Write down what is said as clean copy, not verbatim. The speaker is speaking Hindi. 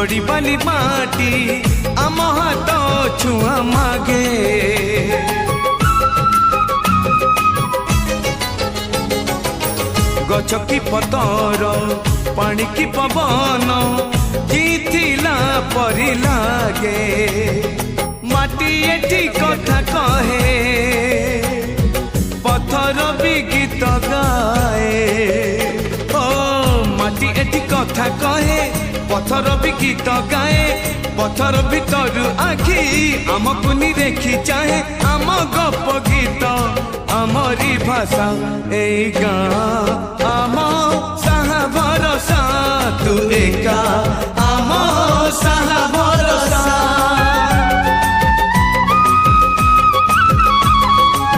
गोड़ी बाली माटी आम हाथ छुआ मागे गछ की पतर पानी की पवन जीथिला परी लागे माटी एठी कथा कहे पत्थर भी गीत गाए ओ माटी एठी कथा कहे पत्थर भी गीत गाए पत्थर भीतर आखि आमको निरेखी चाहे आम गप गीत आमरी भाषा ए गाँ